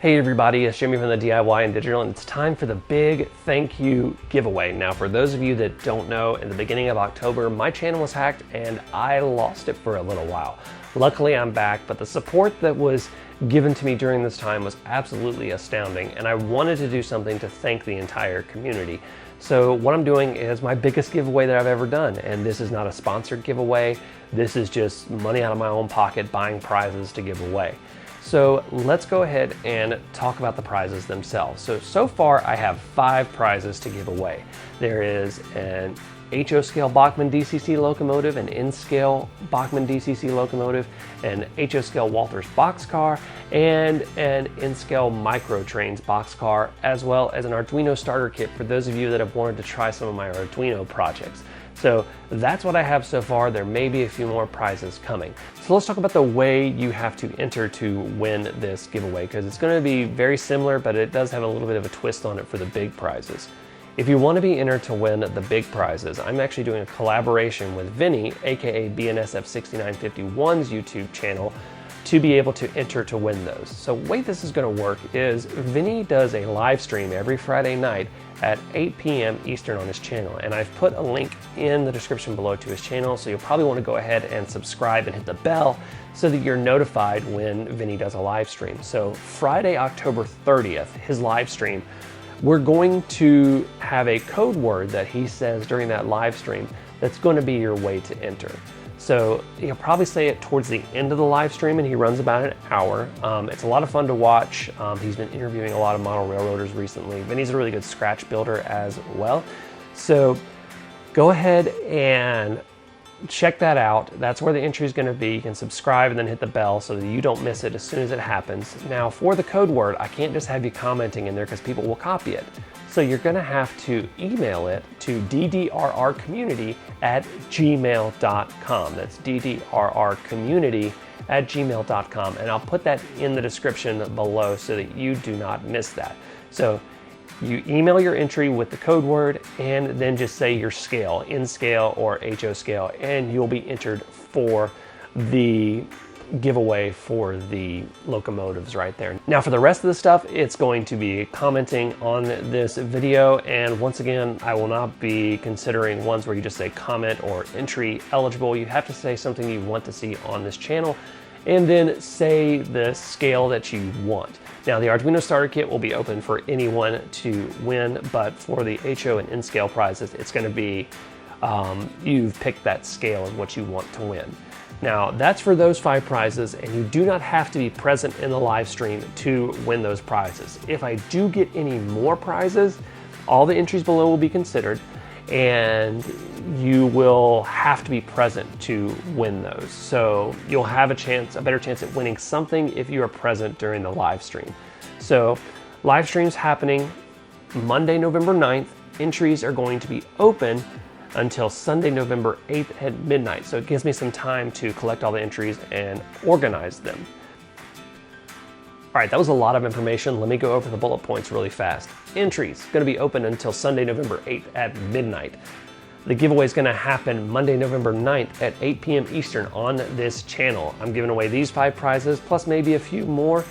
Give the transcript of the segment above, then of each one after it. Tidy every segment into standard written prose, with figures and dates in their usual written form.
Hey everybody, it's Jimmy from the DIY and Digital, and it's time for the big thank you giveaway. Now, for those of you that don't know, in the beginning of October, my channel was hacked and I lost it for a little while. Luckily, I'm back, but the support that was given to me during this time was absolutely astounding, and I wanted to do something to thank the entire community. So what I'm doing is my biggest giveaway that I've ever done, and this is not a sponsored giveaway. This is just money out of my own pocket buying prizes to give away. So let's go ahead and talk about the prizes themselves. So far I have 5 prizes to give away. There is an HO scale Bachmann DCC locomotive, an N scale Bachmann DCC locomotive, an HO scale Walthers boxcar, and an N scale Micro Trains boxcar, as well as an Arduino starter kit for those of you that have wanted to try some of my Arduino projects. So that's what I have so far. There may be a few more prizes coming. So let's talk about the way you have to enter to win this giveaway, because it's going to be very similar, but it does have a little bit of a twist on it for the big prizes. If you want to be entered to win the big prizes, I'm actually doing a collaboration with Vinny, aka BNSF6951's YouTube channel, to be able to enter to win those. So the way this is going to work is Vinny does a live stream every Friday night at 8 p.m. Eastern on his channel, and I've put a link in the description below to his channel, so you'll probably want to go ahead and subscribe and hit the bell so that you're notified when Vinny does a live stream. So Friday, October 30th, his live stream, we're going to have a code word that he says during that live stream that's going to be your way to enter. So he'll probably say it towards the end of the live stream, and he runs about an hour. It's a lot of fun to watch. He's been interviewing a lot of model railroaders recently, and he's a really good scratch builder as well. So go ahead and check that out. That's where the entry is going to be. You can subscribe and then hit the bell so that you don't miss it as soon as it happens. Now, for the code word, I can't just have you commenting in there because people will copy it. So you're going to have to email it to ddrrcommunity@gmail.com. That's ddrrcommunity@gmail.com, and I'll put that in the description below so that you do not miss that. So you email your entry with the code word and then just say your scale, N scale or HO scale, and you'll be entered for the giveaway for the locomotives right there. Now for the rest of the stuff, it's going to be commenting on this video, and once again, I will not be considering ones where you just say comment or entry eligible. You have to say something you want to see on this channel, and then say the scale that you want. Now the Arduino starter kit will be open for anyone to win, but for the HO and N scale prizes, it's going to be you've picked that scale of what you want to win. Now that's for those 5 prizes, and you do not have to be present in the live stream to win those prizes. If I do get any more prizes, all the entries below will be considered, and you will have to be present to win those. So you'll have a better chance at winning something if you are present during the live stream. So live stream's happening Monday, November 9th. Entries are going to be open until Sunday, November 8th at midnight. So it gives me some time to collect all the entries and organize them. All right, that was a lot of information. Let me go over the bullet points really fast. Entries going to be open until Sunday, November 8th at midnight. The giveaway is going to happen Monday, November 9th at 8 p.m. Eastern on this channel. I'm giving away these 5 prizes, plus maybe a few more.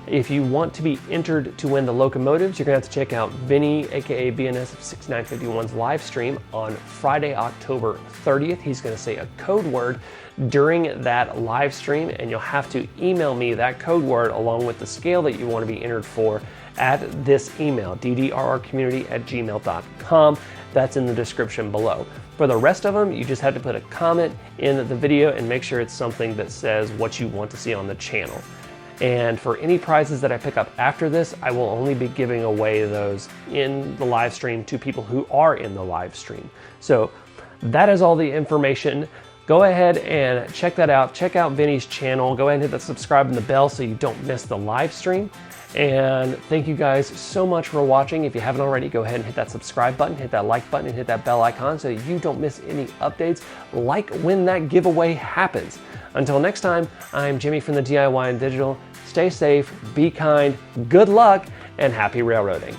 If you want to be entered to win the locomotives, you're going to have to check out Vinny, aka BNSF6951's live stream on Friday, October 30th. He's going to say a code word during that live stream, and you'll have to email me that code word along with the scale that you want to be entered for at this email, ddrrcommunity@gmail.com. That's in the description below. For the rest of them, you just have to put a comment in the video and make sure it's something that says what you want to see on the channel. And for any prizes that I pick up after this, I will only be giving away those in the live stream to people who are in the live stream. So that is all the information. Go ahead and check that out. Check out Vinny's channel. Go ahead and hit the subscribe and the bell so you don't miss the live stream. And thank you guys so much for watching. If you haven't already, go ahead and hit that subscribe button, hit that like button, and hit that bell icon so you don't miss any updates like when that giveaway happens. Until next time, I'm Jimmy from the DIY and Digital. Stay safe, be kind, good luck, and happy railroading.